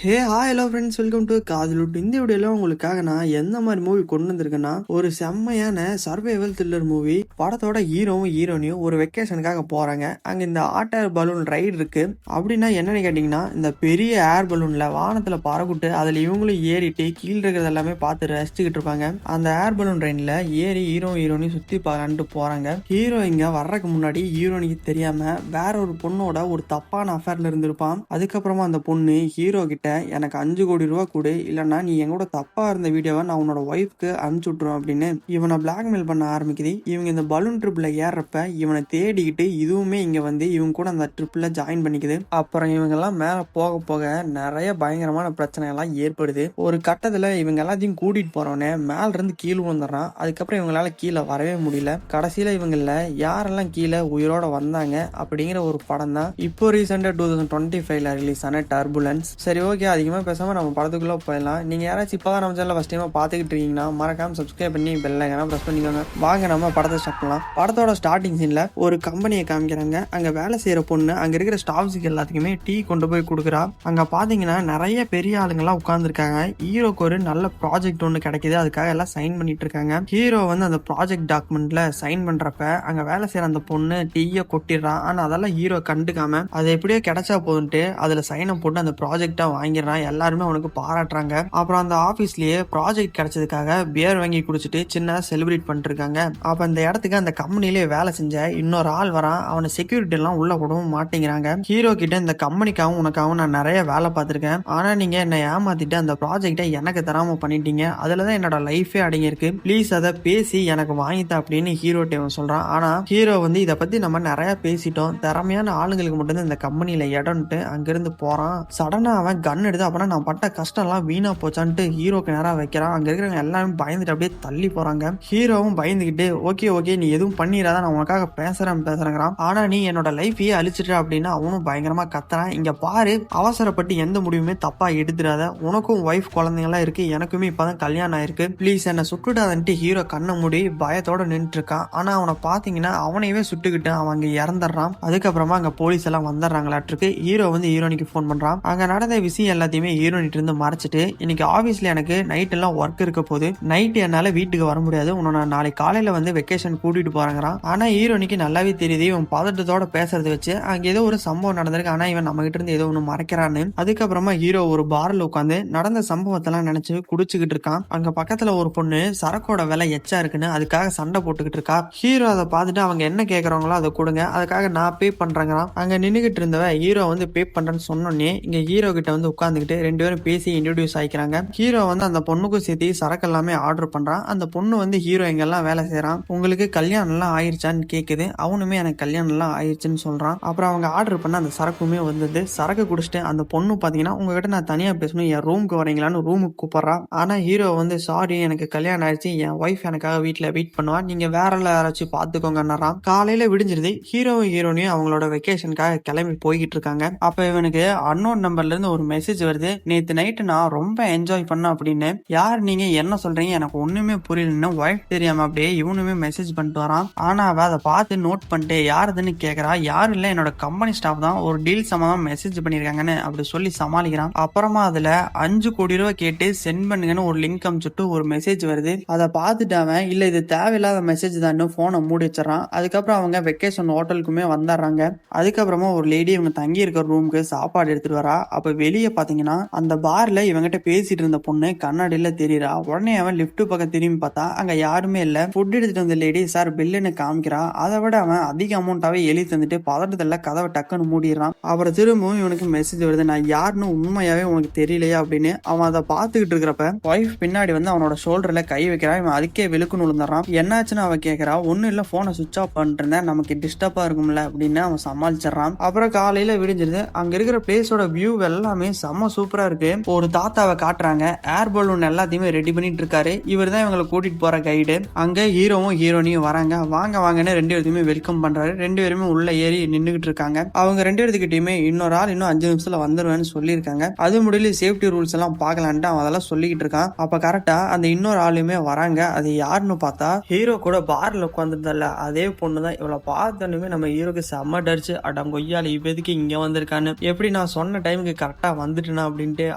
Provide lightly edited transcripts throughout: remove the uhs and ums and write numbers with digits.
Hello friends, welcome to காதலுட். இந்த வீடியோல உங்களுக்காக நான் எந்த மாதிரி மூவி கொண்டு வந்திருக்கேன்னா, ஒரு செம்மையான சர்வைவல் த்ரில்லர் மூவி. படத்தோட ஹீரோவும் ஹீரோனியும் ஒரு வெக்கேஷனுக்காக போறாங்க. அங்க இந்த ஹாட் ஏர் பலூன் ரைடு இருக்கு. அப்படின்னா என்னன்னு கேட்டீங்கன்னா, இந்த பெரிய ஏர் பலூன்ல வானத்துல பறகுட்டு அதுல இவங்களும் ஏறிட்டு கீழே இருக்கிறது எல்லாமே பார்த்து ரசிச்சுக்கிட்டு இருப்பாங்க. அந்த ஏர் பலூன் ரைன்ல ஏறி ஹீரோனையும் சுத்தி பார்க்கலான்ட்டு போறாங்க. ஹீரோ இங்க வர்றதுக்கு முன்னாடி ஹீரோனிக்கு தெரியாம வேற ஒரு பொண்ணோட ஒரு தப்பான அஃபேர்ல இருந்திருப்பான். அதுக்கப்புறமா அந்த பொண்ணு ஹீரோ கிட்ட எனக்கு 5 கோடி ரூபா கொடு, இல்லைன்னா நீ எங்கூட தப்பா இருந்த வீடியோவை நான் உன்னோட ஒய்ஃப்க்கு அனுப்பிச்சு விட்டுருவேன் அப்படின்னு இவனை பிளாக்மெயில் பண்ண ஆரம்பிக்குது. இவங்க இந்த பலூன் ட்ரிப்ல ஏறப்ப இவனை தேடிக்கிட்டு இதுவுமே இங்க வந்து இவங்க கூட அந்த ட்ரிப்ல ஜாயின் பண்ணிக்குது. அப்புறம் இவங்க எல்லாம் மேல போக போக நிறைய பயங்கரமான பிரச்சனை எல்லாம் ஏற்படுது. ஒரு கட்டத்துல இவங்க எல்லாத்தையும் கூட்டிட்டு போறவனே மேல இருந்து கீழே வந்துடுறான். அதுக்கப்புறம் இவங்களால கீழே வரவே முடியல. கடைசியில இவங்கள யாரெல்லாம் கீழே உயிரோட வந்தாங்க அப்படிங்கிற ஒரு படம் தான் இப்போ ரீசெண்டா 2025 ரிலீஸ் ஆன டர்புலன்ஸ். சரி, ஓகே, அதிகமாக பேசாமல் நம்ம படத்துக்குள்ளே போயிடலாம். நீங்கள் யாராச்சும் இப்போ தான் நம்ம சேனலில் ஃபஸ்ட் டைமாக பார்த்துக்கிட்டு இருக்கீங்கன்னா மறக்காமல் சப்ஸ்கிரைப் பண்ணி பெல் ஐக்கான ப்ரெஸ் பண்ணிக்கோங்க. வாங்க நம்ம படத்தை ஸ்டார்ட் பண்ணலாம். படத்தோட ஸ்டார்டிங் சீனில் ஒரு கம்பெனியை காமிக்கிறாங்க. அங்கே வேலை செய்கிற பொண்ணு அங்கே இருக்கிற ஸ்டாஃப்ஸுக்கு எல்லாத்துக்குமே டீ கொண்டு போய் கொடுக்குறா. அங்கே பார்த்தீங்கன்னா நிறைய பெரிய ஆளுங்கெல்லாம் உட்காந்துருக்காங்க. ஹீரோக்கு ஒரு நல்ல ப்ராஜெக்ட் ஒன்று கிடைக்குது. அதுக்காக எல்லாம் சைன் பண்ணிட்டு இருக்காங்க. ஹீரோ வந்து அந்த ப்ராஜெக்ட் டாக்குமெண்ட்ல சைன் பண்ணுறப்ப அங்கே வேலை செய்கிற அந்த பொண்ணு டீயை கொட்டிடுறான். ஆனால் அதெல்லாம் ஹீரோ கண்டுக்காம அதை எப்படியோ கிடைச்சா போதுன்ட்டு அதில் சைனை போட்டு அந்த ப்ராஜெக்டா வாங்கிடுறான். எல்லாருமே அவனுக்கு பாராட்டுறாங்க. அப்புறம் அந்த ஆபீஸ்லயே ப்ராஜெக்ட் கிடைச்சதுக்காக பியர் வாங்கி குடிச்சிட்டு சின்ன செலிப்ரேட் பண்ணிட்டு இருக்காங்க. அப்ப இந்த இடத்துக்கு அந்த கம்பெனிலே வேலை செஞ்ச இன்னொரு ஆள் வரான். அவனை செக்யூரிட்டி எல்லாம் உள்ள விடவும் மாட்டேங்கிறாங்க. ஹீரோ கிட்ட இந்த கம்பெனிக்காகவும் உனக்காகவும் நான் நிறைய வேலை பார்த்திருக்கேன், ஆனா நீங்க என்னை ஏமாத்திட்டு அந்த ப்ராஜெக்டை எனக்கு தராம பண்ணிட்டீங்க, அதுலதான் என்னோட லைஃபே அடங்கியிருக்கு, ப்ளீஸ் அதை பேசி எனக்கு வாங்கித்த அப்படின்னு ஹீரோ டேவன் சொல்றான். ஆனா ஹீரோ வந்து இதை பத்தி நம்ம நிறைய பேசிட்டோம், திறமையான ஆளுங்களுக்கு மட்டும் இந்த கம்பெனில இடம்ட்டு அங்கிருந்து போறான். சடனா அவன் கன் எடுத்து அப்புறம் நான் பட்ட கஷ்டம் எல்லாம் வீணா போச்சான்ட்டு ஹீரோக்கு நேரம் வைக்கிறான். அங்க இருக்கிறவங்க எல்லாரும் பயந்துட்டு அப்படியே தள்ளி போறாங்க. ஹீரோவும் பயந்துகிட்டு ஓகே நீ எதுவும் பண்ணிடாத, நான் உனக்காக பேசுறேங்கிறான். ஆனா நீ என்னோட லைஃபையே அழிச்சிட்ட அப்படின்னு அவனும் பயங்கரமா கத்துறான். இங்க பாரு, அவசரப்பட்டு எந்த முடிவுமே தப்பா எடுத்துடாத, உனக்கும் ஒய்ஃப் குழந்தைங்கலாம் இருக்கு, எனக்குமே இப்பதான் கல்யாணம் ஆயிருக்கு, ப்ளீஸ் என்ன சுட்டுடாதன்ட்டு ஹீரோ கண்ணை மூடி பயத்தோட நின்று இருக்கான். ஆனா அவனை பாத்தீங்கன்னா அவனையவே சுட்டுக்கிட்டு அவன் அங்க இறந்துடுறான். அதுக்கப்புறமா அங்க போலீஸ் எல்லாம் வந்துடுறாங்களாட்டிருக்கு. ஹீரோ வந்து ஹீரோனிக்கு போன் பண்றான். அங்க நடந்த விஷயம் எல்லாத்தையுமே ஹீரோனிட்டு இருந்து மறைச்சிட்டு, இன்னைக்கு ஆபீஸ்ல எனக்கு நைட் எல்லாம் ஒர்க் இருக்க போது, நைட் என்னால வீட்டுக்கு வர முடியாது, உன்னை நாளைக்கு காலையில வந்து வெக்கேஷன் கூட்டிட்டு போறாங்கிறான். ஆனா ஹீரோனிக்கு நல்லாவே தெரியுது இவன் பதட்டத்தோட பேசுறதை வச்சு அங்க ஏதோ ஒரு சம்பவம் நடந்திருக்கு, ஆனா இவன் நம்ம கிட்ட இருந்து ஏதோ ஒண்ணு மறைக்கிறான்னு. அதுக்கப்புறமா ஹீரோ ஒரு பார்ல உட்காந்து நடந்த சம்பவத்தெல்லாம் நினைச்சு குடிச்சுக்கிட்டு இருக்கான். அங்க பக்கத்துல ஒரு பொண்ணு சரக்கோட விலை எச்சா இருக்குன்னு அதுக்காக சண்டை போட்டுக்கிட்டு இருக்கா. ஹீரோ அதை பார்த்துட்டு அவங்க என்ன கேட்கறாங்களோ அதை கொடுங்க, அதுக்காக நான் பே பண்றேங்கிறான். அங்க நின்னுகிட்டு இருந்தவ ஹீரோ வந்து பே பண்றேன்னு சொன்னோன்னே இங்க ஹீரோ கிட்ட வந்து உட்காந்துக்கிட்டு ரெண்டு பேரும் பேசி இன்ட்ரோடியூஸ் ஆயிக்கிறாங்க. ஹீரோ வந்து அந்த பொண்ணுக்கும் சேர்த்து சரக்கு எல்லாமே ஆர்டர் பண்றான். அந்த பொண்ணு வந்து ஹீரோ எங்கெல்லாம் வேலை செய்யறான், உங்களுக்கு கல்யாணம் எல்லாம் ஆயிடுச்சான்னு கேக்குது. அவனுமே எனக்கு கல்யாணம் எல்லாம் ஆயிடுச்சுன்னு சொல்றான். அப்புறம் அவங்க ஆர்டர் பண்ண அந்த சரக்குமே வந்தது. சரக்கு குடிச்சிட்டு அந்த பொண்ணு பாத்தீங்கன்னா உங்ககிட்ட நான் தனியா பேசணும், என் ரூமுக்கு வரீங்களான்னு ரூமுக்கு கூப்பிடுறான். ஆனா ஹீரோ வந்து சாரி எனக்கு கல்யாணம் ஆயிடுச்சு, என் ஒய்ஃப் எனக்காக வீட்டுல வெயிட் பண்ணுவா, நீங்க வேற யாராச்சும் பாத்துக்கோங்கன்னாராம். காலையில விடிஞ்சிருது. ஹீரோவும் ஹீரோனியும் அவங்களோட வெக்கேஷனுக்காக கிளம்பி போய்கிட்டு இருக்காங்க. அப்ப இவனுக்கு அன்னோன் நம்பர்ல இருந்து ஒரு மெசேஜ் வருது, நேத்து நைட்டு நான் ரொம்ப என்ஜாய் பண்ண அப்படின்னு. யார் நீங்க, என்ன சொல்றீங்க, எனக்கு ஒண்ணுமே புரியலன்னு ஒய்ஃப் தெரியாம அப்படியே இவனுமே மெசேஜ் பண்ணிட்டு வரான். ஆனா அவ அதை பார்த்து நோட் பண்ணிட்டு யாருதுன்னு கேக்குறா. யாரும் இல்ல, என்னோட கம்பெனி ஸ்டாஃப் தான், ஒரு டீல் சம்பந்தமா மெசேஜ் பண்ணிருக்காங்கன்னு அப்படி சொல்லி சமாளிக்கிறான். அப்புறமா அதுல 5 கோடி ரூபாய் கேட்டு சென்ட் பண்ணுங்கன்னு ஒரு லிங்க் அனுப்பிச்சுட்டு ஒரு மெசேஜ் வருது. அதை பார்த்துட்டு அவன் இல்ல இது தேவையில்லாத மெசேஜ் தான் போனை மூடி வச்சிடறான். அதுக்கப்புறம் அவங்க வெக்கேஷன் ஹோட்டலுக்குமே வந்துடுறாங்க. அதுக்கப்புறமா ஒரு லேடி இவங்க தங்கி இருக்கிற ரூமுக்கு சாப்பாடு எடுத்துட்டு வரா. அப்ப வெளியே பாத்தீங்கன்னா அந்த பார்ல இவங்கிட்ட பேசிட்டு இருந்த பொண்ணு கண்ணாடியில தெரியறா. உடனே அவன் லிப்ட் பக்கம் திரும்பி பார்த்தா அங்க யாருமே இல்ல. ஃபுட் எடுத்துட்டு வந்த லேடி சார் பில்லுன்னு காமிக்கிறா. அதை விட அவன் அதிக அமௌண்டாவே எழுதி தந்துட்டு பதட்டத்துல கதவை டக்குன்னு மூடிடுறான். அப்புறம் திரும்பவும் இவனுக்கு மெசேஜ் வருது, நான் யாருன்னு உண்மையாவே உனக்கு தெரியலையா அப்படின்னு. அவன் அதை பார்த்துக்கிட்டு இருக்கிறப்ப ஒய்ஃப் பின்னாடி வந்து அவனோட ஷோல்டர்ல கை வைக்கிறான். இவன் அதுக்கே விழுக்குன்னு விழுந்துறான். என்னாச்சுன்னு அவன் கேட்கறா. ஒன்னும் இல்ல, போனை சுவிச் ஆஃப் பண்ணிட்டு இருந்தேன், நமக்கு டிஸ்டர்பா இருக்கும்ல அப்படின்னு அவன் சமாளிச்சிடறான். அப்புறம் காலையில விடிஞ்சிருது. அங்க இருக்கிற பிளேஸோட வியூ எல்லாமே செம்ம சூப்பரா இருக்கு. ஒரு தாத்தாவை காட்டுறாங்க, ஏர் பலூன் எல்லாத்தையுமே ரெடி பண்ணிட்டு இருக்காரு. இவர் தான் இவங்களை கூட்டிட்டு போற கைடு. அங்க ஹீரோவும் ஹீரோனியும் வராங்க. வாங்கன்னு ரெண்டு பேருமே வெல்கம் பண்றாரு. ரெண்டு பேருமே உள்ள ஏறி நின்னுகிட்டு இருக்காங்க. அவங்க ரெண்டு பேர்த்துக்கிட்டயுமே இன்னொரு ஆள் இன்னும் 5 நிமிஷத்துல வந்துருவேன்னு சொல்லியிருக்காங்க. அது முடியல சேஃப்டி ரூல்ஸ் எல்லாம் பாக்கலான்ட்டு அவன் அதெல்லாம் சொல்லிக்கிட்டு இருக்கான். அப்ப கரெக்டா அந்த இன்னொரு ஆளுமே வராங்க. அது யாருன்னு பார்த்தா ஹீரோ கூட பார்ல உட்காந்துருந்தல அதே பொண்ணுதான். இவளை பார்த்தோன்னுமே நம்ம ஹீரோக்கு செம்ம டர்ச்சு, அடங்கொய்யால இப்ப எதுக்கு இங்க வந்திருக்கான்னு. எப்படி நான் சொன்ன டைமுக்கு கரெக்டா வந்துட்டேனா அப்படின்ட்டு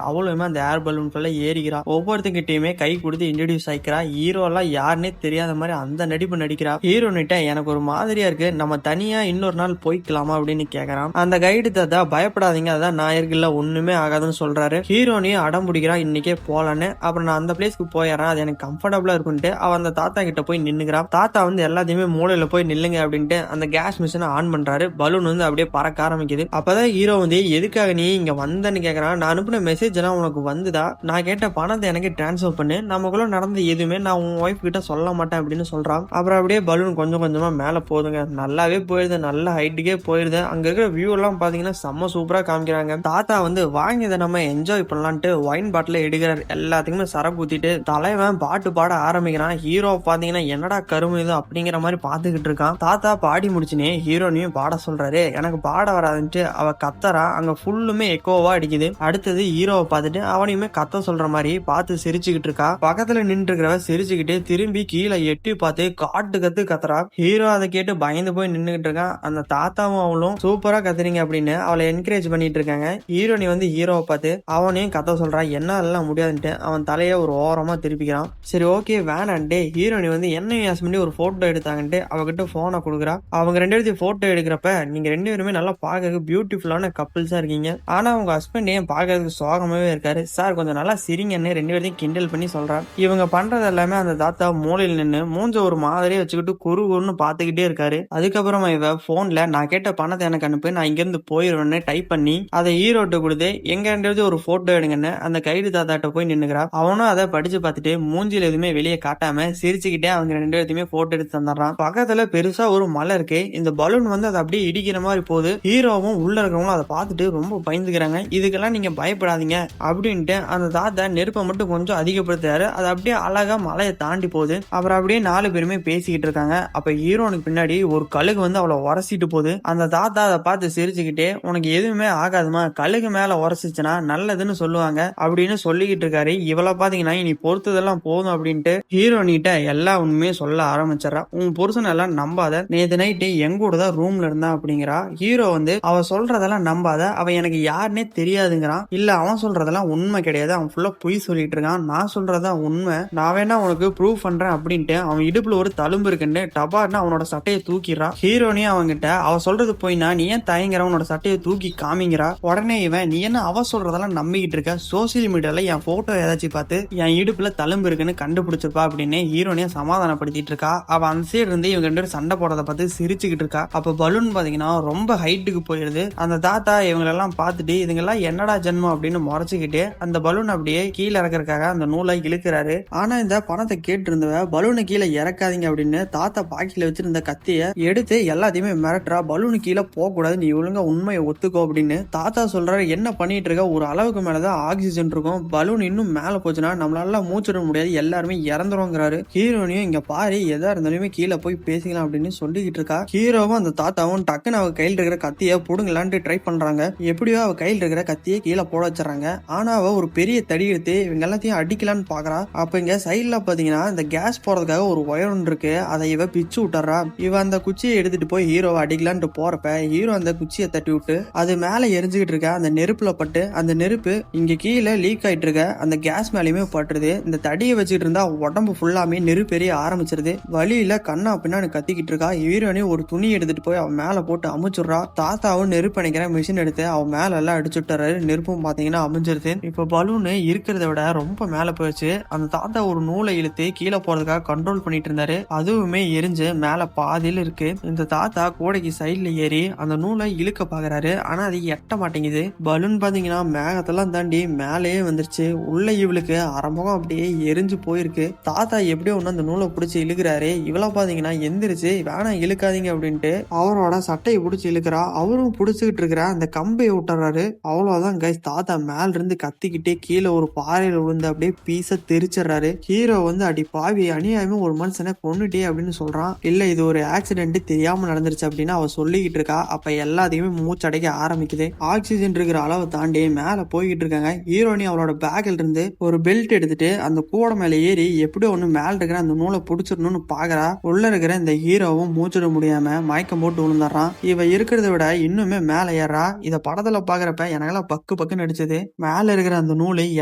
அவளுமே அந்த ஏர் பலூன்குள்ள ஏறிக்கிறா. ஒவ்வொருத்தங்கிட்டயுமே கை கொடுத்து இன்ட்ரடியூஸ் ஆயிக்கிறா. ஹீரோ எல்லாம் யாருன்னே தெரியாத மாதிரி அந்த நடிப்பு நடிக்கிறா. ஹீரோனிட்ட எனக்கு ஒரு மாதிரியா இருக்கு, நம்ம தனியா இன்னொரு நாள் போய்க்கலாமா அப்படின்னு கேக்குறான். அந்த கைடு தாத்தா பயப்படாதீங்க, அதான் நான் இருக்குல்ல, ஒண்ணுமே ஆகாதுன்னு சொல்றாரு. ஹீரோனியும் அடம் பிடிக்கிறா இன்னைக்கே போலான்னு. அப்புறம் நான் அந்த பிளேஸ்க்கு போயிடறேன், அது எனக்கு கம்ஃபர்டபுளா இருக்குன்ட்டு அவன் அந்த தாத்தா கிட்ட போய் நின்னுக்கிறான். தாத்தா வந்து எல்லாத்தையுமே மூலையில போய் நில்லுங்க அப்படின்ட்டு அந்த கேஸ் மிஷினை ஆன் பண்றாரு. பலூன் வந்து அப்படியே பறக்க ஆரம்பிக்குது. அப்பதான் ஹீரோ வந்து எதுக்காக நீ இங்க வந்தன்னு கேக்குறான். நான் அனுப்பின மெசேஜ் எல்லாம் உனக்கு வந்துதா, நான் கேட்ட பணத்தை எனக்கு டிரான்ஸ்ஃபர் பண்ணு, நமக்குள்ள நடந்த எதுவுமே நான் உன் ஒய்ஃப் கிட்ட சொல்ல மாட்டேன் அப்படின்னு சொல்றான். அப்புறம் அப்படியே பலூன் கொஞ்சம் கொஞ்சமா மேல போகுதுங்க. நல்லாவே போயிருது, நல்ல ஹைட்டுக்கே போயிருது. அங்க இருக்கிற வியூ எல்லாம் பாத்தீங்கன்னா செம்ம சூப்பரா காமிக்கிறாங்க. தாத்தா வந்து வாங்கி இதை நம்ம என்ஜாய் பண்ணலான்ட்டு ஒயின் பாட்டில எடுக்கிறார். எல்லாத்துக்குமே சரக்கு ஊத்திட்டு தலைவன் பாட்டு பாட ஆரம்பிக்கிறான். ஹீரோ பாத்தீங்கன்னா என்னடா கரும இது அப்படிங்கிற மாதிரி பாத்துக்கிட்டு இருக்கான். தாத்தா பாடி முடிச்சுனே ஹீரோனையும் பாட சொல்றாரு. எனக்கு பாட வராதுன்ட்டு அவ கத்தரா. அங்க ஃபுல்லுமே எக்கோவா அடிக்குது. அடுத்தது ஹீரோவை பார்த்துட்டு அவனையுமே கத்த சொல்ற மாதிரி பார்த்து சிரிச்சுக்கிட்டு இருக்கா. பக்கத்துல நின்று இருக்கிறவ சிரிச்சுக்கிட்டு திரும்பி கீழே எட்டி பார்த்து காட்டு கத்து கத்துறா. ஹீரோ அதை கேட்டு பயந்து போய் நின்றுகிட்டு இருக்கான். அந்த தாத்தாவும் அவளும் சூப்பரா கத்துறீங்க அப்படின்னு அவளை என்கரேஜ் பண்ணிட்டு இருக்காங்க. ஹீரோனி வந்து ஹீரோவை பார்த்து அவனையும் கத்த சொல்றான். என்ன எல்லாம் முடியாதுன்ட்டு அவன் தலைய ஒரு ஓரமா திருப்பிக்கிறான். சரி ஓகே வேணான்ட்டு ஹீரோனி வந்து என்னையும் ஹஸ்பண்டி ஒரு போட்டோ எடுத்தாங்கன்ட்டு அவகிட்ட போனை கொடுக்குறா. அவங்க ரெண்டு பேரும் போட்டோ எடுக்கிறப்ப நீங்க ரெண்டு பேருமே நல்லா பார்க்க பியூட்டிஃபுல்லான கப்பிள்ஸா இருக்கீங்க, ஆனா உங்க ஹஸ்பண்ட் ஏன் பார்க்கறதுக்கு சோகமாவே இருக்காரு சார், கொஞ்சம் நல்லா சிரிங்கன்னு ரெண்டு பேரையும் கிண்டல் பண்ணி சொல்றான். இவங்க பண்றது எல்லாமே அந்த தாத்தா மூலையில் நின்று மூஞ்ச ஒரு மாதிரியே வச்சுக்கிட்டு குறுகுறுன்னு பாத்துக்கிட்டே இருக்காரு. அதுக்கப்புறமா இவ போன்ல நான் கேட்ட பணத்தை எனக்கு அனுப்பு, நான் இங்க இருந்து போயிருவேன்னு டைப் பண்ணி அதை ஹீரோட்ட கொடுத்து எங்க ரெண்டு ஒரு போட்டோ எடுங்கன்னு அந்த கைடு தாத்தாட்ட போய் நின்னுக்கிறா. அவனும் அதை படிச்சு பார்த்துட்டு மூஞ்சில எதுவுமே வெளியே காட்டாம சிரிச்சுக்கிட்டே அவங்க ரெண்டு பேர்த்தையுமே போட்டோ எடுத்து தந்துடுறான். பக்கத்துல பெருசா ஒரு மலை இருக்கு. இந்த பலூன் வந்து அதை அப்படியே இடிக்கிற மாதிரி போகுது. ஹீரோவும் உள்ள இருக்கிறவங்களும் அதை பார்த்துட்டு ரொம்ப பயந்துக்கிறாங்க. இதுக்கெல்லாம் நீங்க பயப்படாதீங்க அப்படின்ட்டு அந்த தாத்தா நெருப்பை மட்டும் கொஞ்சம் அதிகப்படுத்துறாரு. அது அப்படியே அழகா மலையை தாண்டி போகுது. அப்புறம் அப்படியே 4 பேருமே பேசிக்கிட்டு இருக்காங்க. அப்ப ஹீரோனுக்கு பின்னாடி ஒரு கழுகு வந்து அவளை உரசிட்டு போகுது. அந்த தாத்தா அதை பார்த்து சிரிச்சுக்கிட்டே உனக்கு எதுவுமே ஆகாதுமா, கழுகு மேல உரசிச்சுன்னா நல்லதுன்னு சொல்லுவாங்க அப்படின்னு சொல்லிக்கிட்டு இருக்காரு. இவளை பாத்தீங்கன்னா இனி பொறுத்ததெல்லாம் போதும் அப்படின்ட்டு ஹீரோனிட்ட எல்லா உண்மையும் சொல்ல ஆரம்பிச்சிடறா. உன் புருஷன் எல்லாம் நம்பாத, நேத்து நைட்டு எங்க கூட தான் ரூம்ல இருந்தா அப்படிங்கிறா. ஹீரோ வந்து அவ சொல்றதெல்லாம் நம்பாத, அவன் எனக்கு யாருன்னே தெரியாதுங்கிறான். இல்ல அவன் சொல்றதெல்லாம் உண்மை கிடையாது, அவன் ஃபுல்லா பொய் சொல்லிட்டு இருக்கான், நான் சொல்றதான் உண்மை, நான் வேணா உனக்கு ப்ரூவ் பண்றேன் அப்படின்ட்டு அவன் இடுப்புல ஒரு தழும்பு இருக்குன்னு டபார்னு அவனோட சட்டையை தூக்கிடுறான். ஹீரோனி அவங்கிட்ட அவ சொல்றது போய்னா நீ ஏன் தயங்குற, உன்னோட சட்டையை தூக்கி காமிங்கிறா. உடனே இவன் நீ என்ன அவ சொல்றதெல்லாம் நம்பிக்கிட்டு இருக்க, சோசியல் மீடியால என் போட்டோ ஏதாச்சும் பார்த்து என் இடுப்புல தழும்பு இருக்குன்னு கண்டுபிடிச்சிருப்பா அப்படின்னு ஹீரோனிய சமாதானப்படுத்திட்டு இருக்கா. அவ அந்த சைடு இருந்து இவங்க ரெண்டு பேரும் சண்டை போடுறத பார்த்து சிரிச்சுக்கிட்டு இருக்கா. அப்ப பலூன் பாத்தீங்கன்னா ரொம்ப ஹைட்டுக்கு போயிருது. அந்த தாத்தா இவங்களெல்லாம் பார்த்துட்டு இதுங்கெல்லாம் என்னடா ஜென்மம் அப்படின்னு முறைச்சுக்கிட்டு அந்த பலூன் அப்படியே கீழே இறக்கறதுக்காக அந்த நூலை இழுக்கிறாரு. ஆனா இந்த பணத்தை கேட்டு இருந்தவ பலூனை கீழே இறக்காதீங்க அப்படின்னு தாத்தா பாக்கில வச்சிருந்த கத்திய எடுத்து எல்லாத்தையுமே மிரட்டுறா. பலூனு கீழே போக கூடாது, நீ ஒழுங்கா உண்மையை ஒத்துக்கோ அப்படின்னு தாத்தா சொல்றாரு. என்ன பண்ணிட்டு இருக்க, ஒரு அளவுக்கு மேலதான் ஆக்சிஜன் இருக்கும், பலூன் இன்னும் மேல போச்சுன்னா நம்மளால மூச்சிட முடியாது, எல்லாருமே இறந்துருங்கிறாரு. ஹீரோனியும் இங்க பாரு எதா இருந்தாலுமே கீழே போய் பேசிக்கலாம் அப்படின்னு சொல்லிக்கிட்டு இருக்கா. ஹீரோவும் அந்த தாத்தாவும் டக்குன்னு அவ கையில் இருக்கிற கத்திய புடுங்கலான்ட்டு ட்ரை பண்றாங்க. எப்படியோ அவ கையில் இருக்கிற கத்தியை கீழே போட வச்சிடறாங்க. ஆனா அவ ஒரு பெரிய தடி எடுத்து இவங்க எல்லாத்தையும் அடிக்கலான்னு பாக்குறா. அப்ப இங்க சைட்ல பாத்தீங்கன்னா இந்த கேஸ் போறதுக்காக ஒரு ஒயர் ஒன்று இருக்கு, அதை இவ பிச்சு விட்டுறா. இவ அந்த குச்சியை எடுத்துட்டு போய் ஹீரோவை அடிக்கலான்ட்டு போறப்ப ஹீரோ அந்த குச்சியை தட்டி விட்டு அது மேல எரிஞ்சுக்கிட்டு இருக்க அந்த நெருப்புல பட்டு அந்த நெருப்பு இங்க கீழே லீக் ஆயிட்டு இருக்க அந்த கேஸ் மேலயுமே பட்டுருது. இந்த தடியை வச்சுட்டு இருந்தா உடம்பு ஃபுல்லாமே நெருப்பு எரிய ஆரம்பிச்சிருது. வழியில கண்ணா பின்னான்னு கத்திக்கிட்டு இருக்கா. ஹீரோனி ஒரு துணி எடுத்துட்டு போய் அவன் மேல போட்டு அமுச்சுடுறா. தாத்தாவும் நெருப்பு அணைக்கிற மிஷின் எடுத்து அவன் மேல எல்லாம் அடிச்சுட்டாரு. நெருப்பும் பாத்தீங்கன்னா அமைஞ்சிருது. இப்ப பலூனு இருக்கிறத விட ரொம்ப மேல போயிடுச்சு. அந்த தாத்தா ஒரு நூலை இழுத்து கீழே போறதுக்காக கண்ட்ரோல் பண்ணிட்டு இருந்தாரு. அதுவுமே எரிஞ்சு மேல பாதியில இருக்கு. இந்த தாத்தா கோடைக்கு சைட்ல ஏறி அந்த நூலை இழுக்க பாக்குறாரு. ஆனா அது எட்ட மாட்டேங்குது. பலூன் பாத்தீங்கன்னா மேகத்தெல்லாம் தாண்டி மேலேயே வந்துருச்சு. உள்ள இவளுக்கு அரமுகம் அப்படியே எரிஞ்சு போயிருக்கு. தாத்தா எப்படியோ ஒண்ணு அந்த நூலை பிடிச்சி இழுக்கிறாரு. இவள பாத்தீங்கன்னா எந்திரிச்சு வேணாம் இழுக்காதீங்க அப்படின்ட்டு அவரோட சட்டையை பிடிச்சி இழுக்கிறா. அவரும் பிடிச்சுக்கிட்டு இருக்கிற அந்த கம்பையை விட்டுறாரு. அவ்வளவுதான் கைஸ், தாத்தா மேல இருந்து கத்திக்கிட்டே கீழே ஒரு பாறையில விழுந்து அப்படியே பீஸ தெரிச்சிடறாரு. ஹீரோ வந்து அடி பாவி அநியாயமே ஒரு மனுஷனை கொன்னுட்டே அப்படின்னு சொல்றான். இல்ல இது ஒரு ஆக்சிடென்ட் தெரியாம நடந்துருச்சு அப்படின்னு அவ சொல்லிக்கிட்டு இருக்கா. அப்ப எல்லாத்தையுமே மூச்சடைக்க ஆரம்பிக்குது. ஆக்சிஜன் இருக்கிற அளவை தாண்டி மேல போய்கிட்டு இருக்காங்க. ஹீரோனி அவளோட பேக்ல இருந்து ஒரு பெல்ட் எடுத்துட்டு அந்த கூடை மேல ஏறி எப்படியோ ஒண்ணு மேல இருக்கிற அந்த நூலை புடிச்சிடணும்னு பாக்குறா. உள்ள இருக்கிற இந்த ஹீரோவும் மூச்சிட முடியாம மயக்கம் போட்டு விழுந்துடுறான். இவ இருக்கிறத விட இன்னுமே மேல ஏறா. இத படத்துல பாக்குறப்ப எனக்கெல்லாம் பக்கு பக்குன்னு அடிச்சது. மேல இருக்கிற அந்த நூலு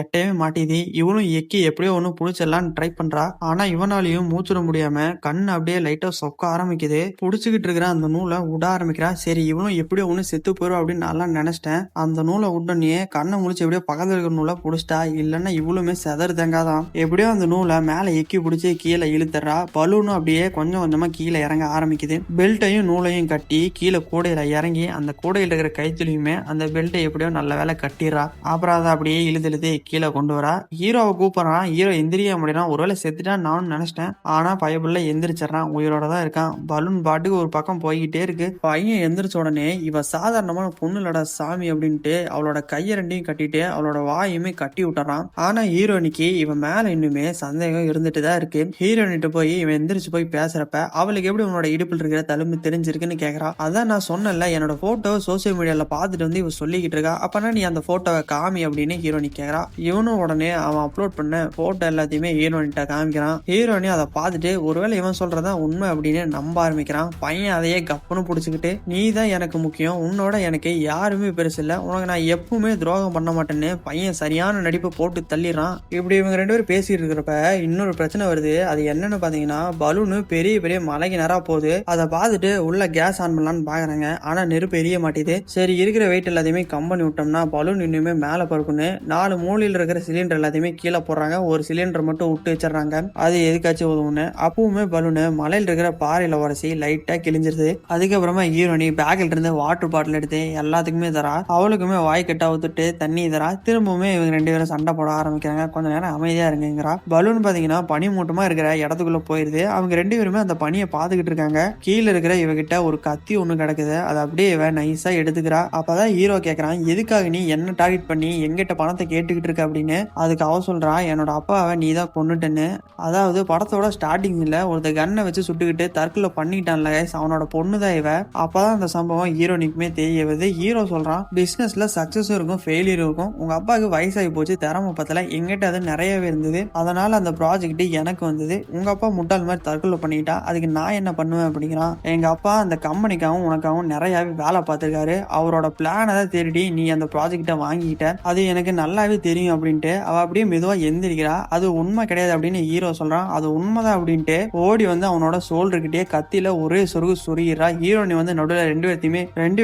எட்டவே மாட்டேது. இவனும் எக்கி எப்படியோ ஒண்ணு புடிச்சிடலான்னு ட்ரை பண்றா. ஆனா இவனாலையும் மூச்சுட முடியாம கண்ணு அப்படியே லைட்டா சொக்க ஆரம்பிக்குது. புடிச்சுக்கிட்டு இருக்கிற அந்த நூலை விட ஆரம்பிக்கிறா. சரி இவனும் எப்படியோ ஒண்ணு செத்து போயிடும் அப்படின்னு நல்லா நினைச்சிட்டேன். அந்த நூலை விட்டோன்னே கண்ணை முழிச்சு எப்படியோ பக்கத்துல இருக்கிற நூலை புடிச்சிட்டா. இல்லைன்னா இவ்வளவுமே செதறு தேங்காதான். எப்படியோ அந்த நூலை மேல எக்கி பிடிச்சி கீழே இழுத்துறா. பலூனும் அப்படியே கொஞ்சம் கொஞ்சமா கீழே இறங்க ஆரம்பிக்குது. பெல்ட்டையும் நூலையும் கட்டி கீழே கூடையில இறங்கி அந்த கூடையில இருக்கிற கைத்துலையுமே அந்த பெல்ட்டை எப்படியோ நல்ல வேலை கட்டிடுறா. அப்புறம் அதை அப்படியே இழுத்து கீழே கொண்டு வரா. ஹீரோவை கூப்பிடுறான். ஹீரோ எந்திரிக்க முடியறான். ஒருவேளை செத்துட்டான்னு நானும் நினைச்சிட்டேன். ஆனா பயபுள்ள எந்திரிச்சிடறான். உயிரோட தான் இருக்கான். பலூன் பாட்டுக்கு ஒரு பக்கம் போய்கிட்டே இருக்கு. பையன் எந்திரிச்ச உடனே இவ சாதாரணமான பொண்ணு இல்லடா சாமி அப்படின்ட்டு அவளோட கையை ரெண்டையும் கட்டிட்டு அவளோட வாயுமே கட்டி விட்டுறான். ஆனா ஹீரோனிக்கு இவன் மேல இன்னுமே சந்தேகம் இருந்துட்டு தான் இருக்கு. ஹீரோனிட்டு போய் இவன் எந்திரிச்சு போய் பேசுறப்ப அவளுக்கு எப்படி உன்னோட இடுப்பில் இருக்கிற தழும்பு தெரிஞ்சிருக்குன்னு கேக்குறா. அதான் நான் சொன்னல என்னோட போட்டோ சோசியல் மீடியால பாத்துட்டு வந்து இவ சொல்லிக்கிட்டு இருக்கா. அப்பனா நீ அந்த போட்டோவை காமி அப்படின்னு ஹீரோனி கேக்குறா. இவனும் உடனே அவன் அப்லோட் பண்ண போட்டோ எல்லாத்தையுமே ஹீரோனிட்ட காமிக்கிறான். ஹீரோனி அதை பார்த்துட்டு ஒருவேளை இவன் சொல்றதா உண்மை அப்படின்னு நம்ப ஆரம்பிக்கிறான். பையன் அதையே கப்புன்னு புடிச்சுக்கிட்டு நீ தான் எனக்கு முக்கியம், உன்னோட எனக்கு யாருமே பெருசு இல்ல, உனக்கு நான் எப்பவுமே துரோகம் பண்ண மாட்டேன்னு பையன் சரியான நடிப்பை போட்டு தள்ளிடுறான். இப்படி இவங்க ரெண்டு பேரும் பேசிட்டு இருக்கிறப்ப இன்னொரு பிரச்சனை வருது. அது என்னன்னு பாத்தீங்கன்னா பலூனு பெரிய பெரிய மலைக்கு நேரா போகுது. அதை பார்த்துட்டு உள்ள கேஸ் ஆன் பண்ணலான்னு பாக்குறாங்க. ஆனா நெருப்பு எரிய மாட்டேது. சரி இருக்கிற வெயிட் எல்லாத்தையுமே கம்பெனி விட்டோம்னா பலூன் இன்னுமே மேல பறக்குன்னு 4 மூலையில் இருக்கிற சிலிண்டர் எல்லாத்தையுமே கீழே போடுறாங்க. ஒரு சிலிண்டர் மட்டும் விட்டு வச்சிடறாங்க. அது எதுக்காச்சும் உதவுன்னு. அப்பவுமே பலூனு மலையில இருக்கிற பாறையில உரசி லைட்டா கிழிஞ்சிருது. அதுக்கப்புறமா ஹீரோனி பேக்ல இருந்து வாட்டர் பாட்டில் எடுத்து எல்லாத்துக்குமே தரா. அவளுக்குமே வாய் கட்டா ஊத்துட்டு தண்ணி தரா. திரும்பவுமே இவங்க ரெண்டு பேரும் சண்டை போட ஆரம்பிக்கிறாங்க. கொஞ்ச நேரம் அமைதியா இருங்கிறா. பலூன் பாத்தீங்கன்னா பனி மூட்டமா இருக்கிற இடத்துக்குள்ள போயிருது. அவங்க ரெண்டு பேருமே அந்த பனியை பாத்துக்கிட்டு இருக்காங்க. கீழே இருக்கிற இவகிட்ட ஒரு கத்தி ஒண்ணு கிடக்குது. அதை அப்படியே இவ நைஸா எடுத்துக்கிறா. அப்பதான் ஹீரோ கேக்குறான், எதுக்காக நீ என்ன டார்கெட் பண்ணி எங்கிட்ட பணத்தை கேட்டுக்கிட்டு இருக்க அப்படின்னு. அதுக்கு அவ சொல்றா, என்னோட அப்பாவை நீ தான் கொன்னுட்டேன்னு. அதாவது படத்தோட ஸ்டார்டிங்ல ஒருத்த கன்னை வச்சு சுட்டுக்கிட்டு தற்கொலை பண்ணிட்டான்ல கைஸ், அவனோட பொண்ணுதான் இவ. அப்பதான் அந்த சம்பவம் ஹீரோனிக்குமே தெரிய வருது. ஹீரோ சொல்றான், பிசினஸ்ல சக்சஸும் இருக்கும் ஃபெயிலியர் இருக்கும். உங்க அப்பாவுக்கு வயசாகி போச்சு, திறமை பத்தல, எங்கிட்ட அது நிறையவே இருந்தது, அதனால அந்த ப்ராஜெக்ட் எனக்கு வந்தது. உங்க அப்பா முட்டாள் மாதிரி தற்கொலை பண்ணிட்டா, அதுக்கு நான் என்ன பண்ணுவேன் அப்படிங்கிறான். எங்க அப்பா அந்த கம்பெனிக்காகவும் உனக்காகவும் நிறையவே வேலை பார்த்திருக்காரு. அவரோட பிளானை தான் திருடி நீ அந்த ப்ராஜெக்டை வாங்கிட்ட, அது எனக்கு நல்லாவே தெரியும் அப்படின்ட்டு அவ அப்படியே மெதுவா எந்திரிக்கிறா. அது உண்மை கிடையாது அப்படின்னு ஹீரோ சொல்றான். அது உண்மைதான் அப்படின்ட்டு ஓடி வந்து அவனோட சோல்டர்கிட்டயே கத்தியில ஒரே சொருகு சொருகிறா. ஹீரோனி வந்து நடுவில் ரெண்டு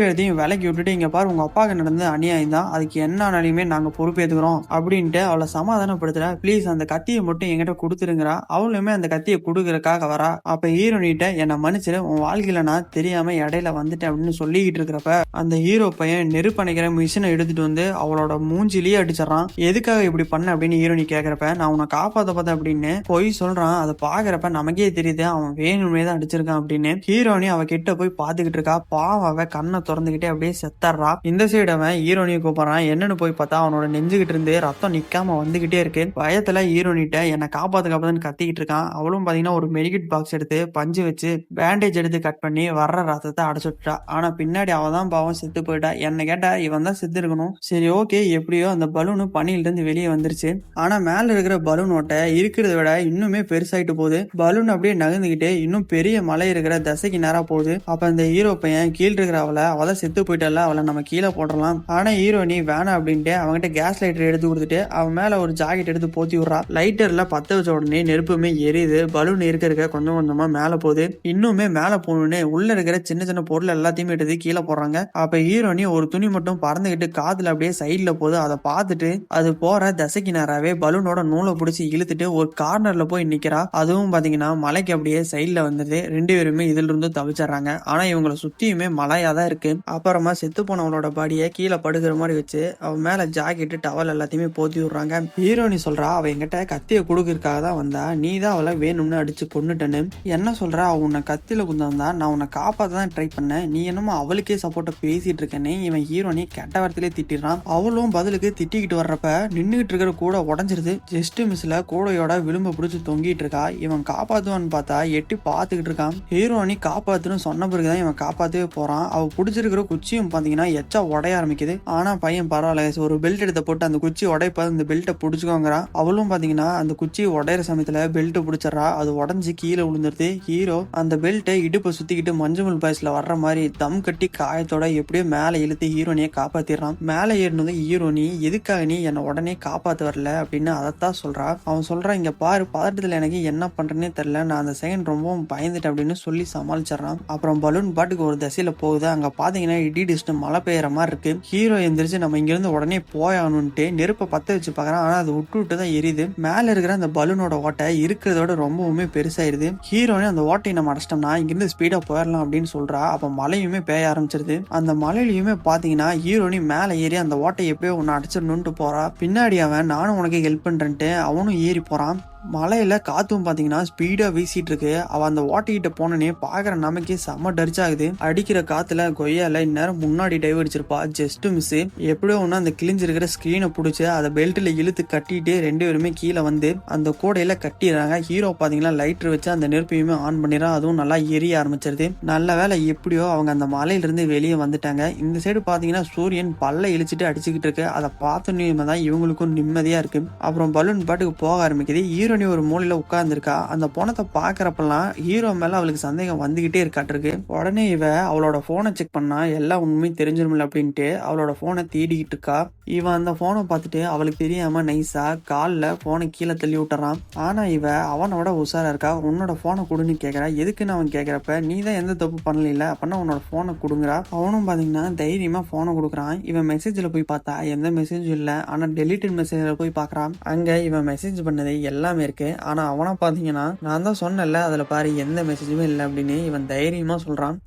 பேர்த்தையும் விலக்கி விட்டுட்டு, இங்க பாரு உங்க அப்பாவுக்கு நடந்த அநியாயம் தான், அதுக்கு என்ன ஆனாலுமே நாங்க பொறுப்பேற்றுக்கிறோம் அப்படின்ட்டு அவளை சமாதானப்படுத்துற. ப்ளீஸ் அந்த கத்தியை மட்டும் என்கிட்ட கொடுத்துருங்கிறா. அவளுமே அந்த கத்தியை கொடுக்கறதுக்காக வரா. அப்ப ஹீரோனிட்ட என்னை மன்னிச்சிரு, உன் வாழ்க்கையில நான் தெரியாம இடையில வந்துட்டேன் அப்படின்னு சொல்லிக்கிட்டு இருக்கிறப்ப அந்த ஹீரோ பையன் நெருப்பணைக்கிற மிஷினை எடுத்துட்டு வந்து அவளோட மூஞ்சிலேயே அடிச்சிடறான். எதுக்காக இப்படி பண்ண அப்படின்னு ஹீரோனி கேட்கறப்ப நான் உன்னை காப்பாத்த பார்த்தேன் அப்படின்னு போய் சொல்றான். அதை பாக்குறப்ப நமக்கே தெரியுது அவன் வேணுமே தான் அடிச்சிருக்கான் அப்படின்னு. ஹீரோனி அவ கிட்ட போய் பாத்துக்கிட்டு இருக்கா. பாவம் அவ கண்ணை திறந்துகிட்டே அப்படியே செத்தர்றா. இந்த சைடு அவன் ஹீரோனியை கூப்பிடுறான். என்னன்னு போய் பார்த்தா அவனோட நெஞ்சுகிட்டு இருந்து ரத்தம் நிக்காம வந்துகிட்டே இருக்கு. பயத்துல ஹீரோனிட்ட என்னை காப்பாத்துன்னு கத்திக்கிட்டு இருக்கான். அவளும் பாத்தீங்கன்னா ஒரு மெடிக்கெட் பாக்ஸ் எடுத்து பஞ்சு வச்சு பேண்டேஜ் எடுத்து கட் பண்ணி வர்ற ரத்தத்தை அடைச்சுட்டா. ஆனா பின்னாடி அவதான் பாவம் செத்து போயிட்டா. என்ன கேட்டா இவன் தான் செத்து இருக்கணும். சரி ஓகே, எப்படியோ அந்த பலூனு பனியில இருந்து வெளியே வந்துருச்சு. ஆனா மேல இருக்கிற பலூனோட்ட இருக்கிறத விட இன்னுமே பெருசாயிட்டு போகுது. பலூன் அப்படியே நகர்ந்துகிட்டே இன்னும் பெரிய மலை இருக்கிற தசைக்கு நேரா போகுது. அப்ப அந்த ஹீரோ பையன் கீழே இருக்கிற அவளை செத்து போயிட்டால, அவளை நம்ம கீழே போடலாம். ஆனா ஹீரோனி வேணாம் அப்படின்ட்டு அவன்கிட்ட கேஸ் லைட்டர் எடுத்து கொடுத்துட்டு அவன் மேல ஒரு ஜாக்கெட் எடுத்து போத்தி விடுறா. லைட்டர்ல பத்த வச்ச உடனே நெருப்புமே எரியுது. பலூன் இருக்க கொஞ்சம் கொஞ்சமா மேல போகுது. இன்னுமே மேல போகணும்னு உள்ள இருக்கிற சின்ன சின்ன பொருள் எல்லாத்தையுமே எடுத்து கீழே போடுறாங்க. அப்ப ஹீரோனி ஒரு துணி மட்டும் பறந்துகிட்டு காதுல அப்படியே சைட்ல போகுது. அதை பார்த்துட்டு அது போற தசைக்கு நேராவே பலூனோட நூலை பிடிச்சி இழுத்துட்டு ஒரு கார்னர்ல போய் நிக்கிறா. அதுவும் பாத்தீங்கன்னா மலைக்கு அப்படியே சைட்ல வந்துட்டு ரெண்டு பேருமே இதுல இருந்து தவிச்சிடறாங்க. ஆனா இவங்களை சுத்தியுமே மலையா தான் இருக்கு. அப்புறமா செத்து போனவளோட பாடியை கீழே படுக்கிற மாதிரி வச்சு அவன் மேல ஜாக்கெட்டு டவல் எல்லாத்தையுமே போத்தி விடுறாங்க. ஹீரோனி சொல்றா, அவ என்கிட்ட கத்திய குடுக்கறதுக்காக தான் வந்தா, நீ தான் அவளை வேணும்னு அடிச்சு கொன்னுட்டேன்னு. என்ன சொல்றா, அவ உன்னை கத்தியில குந்தா, நான் உன்னை காப்பாத்த தான் ட்ரை பண்ணேன், நீ என்னமோ அவளுக்கே சப்போர்ட்ட பேசிட்டு இருக்கேன்னு இவன் ஹீரோனி கெட்ட வார்த்தையிலே திட்டிடுறான். அவளும் பதிலுக்கு திட்டிக்கிட்டு வர்றப்ப நின்றுகிட்டு இருக்கிற கூட உடஞ்சிருது. ஜஸ்ட் மிஸ்ல கூடையோட விளிம்ப பிடிச்சி தொங்கிட்டு இருக்கா. இவன் காப்பாத்துவான்னு பார்த்தா எட்டி பார்த்துக்கிட்டு இருக்கான். ஹீரோனி காப்பாத்துன்னு சொன்ன பிறகுதான் இவன் காப்பாத்தவே போறான். அவ பிடிச்சிருக்கிற குச்சியும் பாத்தீங்கன்னா எச்சா உடைய ஆரம்பிக்குது. ஆனா பையன் பரவாயில்ல, ஒரு பெல்ட் எடுத்த போட்டு அந்த குச்சி உடைப்ப அந்த பெல்ட்டை பிடிச்சுக்கோங்கிறான். அவளும் பாத்தீங்கன்னா அந்த குச்சி உடையிற சமயத்துல பெல்ட் பிடிச்சிடறா. அது உடஞ்சி கீழே விழுந்துருது. ஹீரோ அந்த பெல்ட்டை இடுப்பை சுத்திக்கிட்டு மஞ்சுமல் பாய்ஸ்ல வர்ற மாதிரி தம் கட்டி காயத்தோட எப்படியோ மேல இழுத்து ஹீரோனியை காப்பாத்திடுறான். மேலே ஏறினது ஹீரோனி எதுக்காக நீ என்னை உடனே காப்பாற்ற வரல அப்படின்னு அதைத்தான் சொல்றா. அவன் சொல்றான், இங்க பாரு, பதட்டத்தில் எனக்கு என்ன பண்றேன்னே தெரியல, நான் அந்த செகண்ட் ரொம்பவும் பயந்துட்டேன் அப்படின்னு சொல்லி சமாளிச்சிடறான். அப்புறம் பலூன் பாட்டுக்கு ஒரு திசையில போகுது. அங்க பாத்தீங்கன்னா இடி டிஸ்ட் மழை பெய்யற மாதிரி இருக்கு. ஹீரோ எந்திரிச்சு நம்ம இங்க இருந்து உடனே போயானுன்ட்டு நெருப்பை பத்த வச்சு பாக்குறான். ஆனா அது விட்டு தான் எரியுது. மேல இருக்கிற அந்த பலூனோட ஓட்டை இருக்கிறதோட ரொம்பவுமே பெருசாயிருது. ஹீரோனே அந்த ஓட்டையை நம்ம அடைச்சிட்டோம்னா இங்கிருந்து ஸ்பீடா போயிடலாம் அப்படின்னு சொல்றா. அப்ப மழையுமே பெய்ய ஆரம்பிச்சிருது. அந்த மழையிலுமே பாத்தீங்கன்னா ஹீரோனி மேல ஏறி அந்த ஓட்டையை எப்பயோ ஒன்னு அடைச்சிடணும்ட்டு போறா. பின்னாடி அவன் நானும் உனக்கு ஹெல்ப் பண்றேன்ட்டு அவனும் ஏறி போறான். மலையில காத்தும் பாத்தீங்கன்னா ஸ்பீடா வீசிட்டு இருக்கு. அவ அந்த ஓட்டிக்கிட்ட போனே பாக்குற நமக்கே செம்ம டரிச்சாகுது. அடிக்கிற காத்துல கொய்யால இந்நேரம் முன்னாடி டைவ் அடிச்சிருப்பா. Just miss. எப்படியோ ஒண்ணு அந்த கிழிஞ்சிருக்கிற ஸ்கிரீனை பிடிச்சி அதை பெல்ட்ல இழுத்து கட்டிட்டு 2 பேருமே கீழே வந்து அந்த கூடையில கட்டிடுறாங்க. ஹீரோ பாத்தீங்கன்னா லைட்டர் வச்சு அந்த நெருப்பையுமே ஆன் பண்ணிடுறான். அதுவும் நல்லா எரிய ஆரம்பிச்சிருது. நல்ல வேலை எப்படியோ அவங்க அந்த மலையில இருந்து வெளியே வந்துட்டாங்க. இந்த சைடு பாத்தீங்கன்னா சூரியன் பல்ல இழிச்சிட்டு அடிச்சுக்கிட்டு இருக்கு. அதை பார்த்தோன்னே தான் இவங்களுக்கும் நிம்மதியா இருக்கு. அப்புறம் பலூன் பாட்டுக்கு போக ஆரம்பிக்குது. ஹீரோனி ஒரு மூலையில உட்கார்ந்துருக்கா. அந்த போனத்தை பாக்குறப்பெல்லாம் ஹீரோ மேல அவளுக்கு சந்தேகம் வந்துகிட்டே இருக்காட்டிருக்கு. உடனே இவ அவளோட போனை செக் பண்ணா எல்லா உண்மையும் தெரிஞ்சிருமில்ல அப்படின்ட்டு அவளோட போனை தேடிக்கிட்டு இருக்கா. இவன் அந்த போனை பார்த்துட்டு அவளுக்கு தெரியாம நைஸா காலில் போனை கீழே தள்ளி விட்டுறான். ஆனா இவ அவனோட உஷாரா இருக்கா. உன்னோட போனை கொடுன்னு கேட்கறா. எதுக்குன்னு அவன் கேட்கறப்ப நீ தான் எந்த தப்பு பண்ணல அப்படின்னா உன்னோட போனை கொடுங்குறா. அவனும் பாத்தீங்கன்னா தைரியமா போனை கொடுக்குறான். இவன் மெசேஜ்ல போய் பார்த்தா எந்த மெசேஜும் இல்ல. ஆனா டெலிட்டட் மெசேஜ்ல போய் பாக்குறான். அங்க இவன் மெசேஜ் பண்ணது எல்லாமே இருக்கு. ஆனா அவனை பாத்தீங்கன்னா நான் தான் சொன்னல அதுல பாரு எந்த மெசேஜுமே இல்லை அப்படின்னு இவன் தைரியமா சொல்றான்.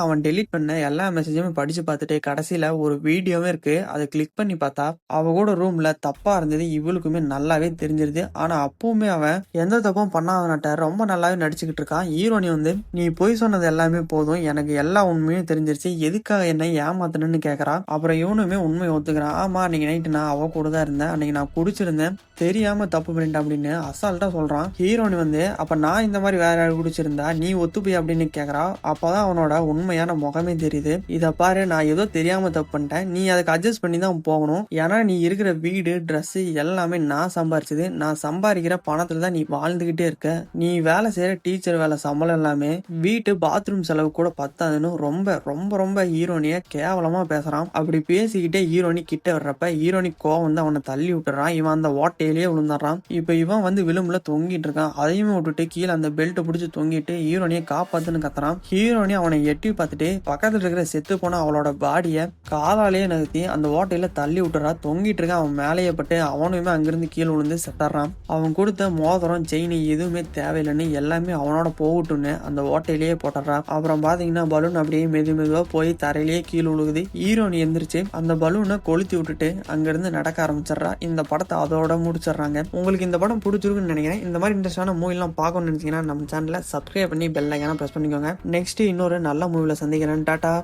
அவன் டெலிட் பண்ண எல்லா மெசேஜுமே படிச்சு பார்த்துட்டு கடைசியில ஒரு வீடியோவே இருக்கு. அதை கிளிக் பண்ணி பார்த்தா அவ கூட ரூம்ல தப்பா இருந்தது இவளுக்குமே நல்லாவே தெரிஞ்சிருது. ஆனா அப்பவுமே அவன் எந்த தப்பும் பண்ணாதனாட்ட ரொம்ப நல்லாவே நடிச்சுக்கிட்டு இருக்கான். ஹீரோனி வந்து நீ பொய் சொன்னது எல்லாமே போதும், எனக்கு எல்லா உண்மையும் தெரிஞ்சிருச்சு, எதுக்காக என்ன ஏமாத்தணும்னு கேக்குறான். அப்புறம் இவனுமே உண்மையை ஒத்துக்கிறான். ஆமா அன்னைக்கு நைட்டு நான் அவ கூட தான் இருந்தேன், அன்னைக்கு நான் குடிச்சிருந்தேன், தெரியாம தப்பு பண்ணிட்டேன் அப்படின்னு அசால்ட்டா சொல்றான். ஹீரோனி வந்து அப்ப நான் இந்த மாதிரி வேற யாரு குடிச்சிருந்தா நீ ஒத்துப்பி அப்படின்னு கேக்குறா. அப்பதான் அவனோட உண்மையான முகமே தெரியுது. இத பாரு, நான் ஏதோ தெரியாம தப்பு பண்ணிட்டேன், நீ அதுக்கு அட்ஜஸ்ட் பண்ணி தான் போகணும். ஏன்னா நீ இருக்கிற வீடு ட்ரெஸ் எல்லாமே நான் சம்பாரிச்சது, நான் சம்பாதிக்கிற பணத்துல தான் நீ வாழ்ந்துகிட்டே இருக்க. நீ வேலை செய்யற டீச்சர் வேலை சம்பளம் எல்லாமே வீட்டு பாத்ரூம் செலவு கூட பத்தாதுன்னு ரொம்ப ரொம்ப ரொம்ப ஹீரோனிய கேவலமா பேசுறான். அப்படி பேசிக்கிட்டே ஹீரோனி கிட்ட வர்றப்ப ஹீரோனி கோவம் வந்து அவனை தள்ளி விட்டுறான். இவன் அந்த ஓட்டையிலேயே விழுந்துடுறான். இப்ப இவன் வந்து விளிம்புல தொங்கிட்டு இருக்கான். அதையுமே விட்டுட்டு கீழே அந்த பெல்ட்டை பிடிச்சி தொங்கிட்டு ஹீரோனியை காப்பாத்துன்னு கத்துறான். ஹீரோனி அவனை எட்டி பார்த்துட்டு பக்கத்துல இருக்கிற செத்து போன அவளோட பாடியை காலாலேயே நகர்த்தி அந்த ஓட்டையில தள்ளி விட்டுறா. தொங்கிட்டு இருக்கான். அவன் மேலேயே பட்டு அவனுமே அங்கிருந்து கீழே விழுந்து செத்துறான். அவன் கொடுத்த மோதிரம் செயின் எதுவுமே தேவையில்லைன்னு எல்லாமே அவனோட போகட்டும்னு அந்த ஓட்டையிலேயே போட்டுறான். அப்புறம் பாத்தீங்கன்னா பலூன் அப்படியே மெதுவா போய் தரையிலேயே கீழே விழுகுது. ஹீரோனி எந்திரிச்சு அந்த பலூனை கொளுத்தி விட்டுட்டு அங்கிருந்து நடக்க ஆரம்பிச்சிடறா. இந்த படத்தை அதோட முடிச்சிடுறாங்க. உங்களுக்கு இந்த படம் பிடிச்சிருக்குன்னு நினைக்கிறேன். இந்த மாதிரி இன்ட்ரெஸ்டான மூவி எல்லாம் பார்க்கணும்னு நினைச்சீங்கன்னா நம்ம சேனலை சப்ஸ்கிரைப் பண்ணி பெல் ஐக்கான பிரஸ் பண்ணிக்கோங்க. நெக்ஸ்ட் இன்னொரு நல்ல மூவில சந்திக்கிறேன். டாடா.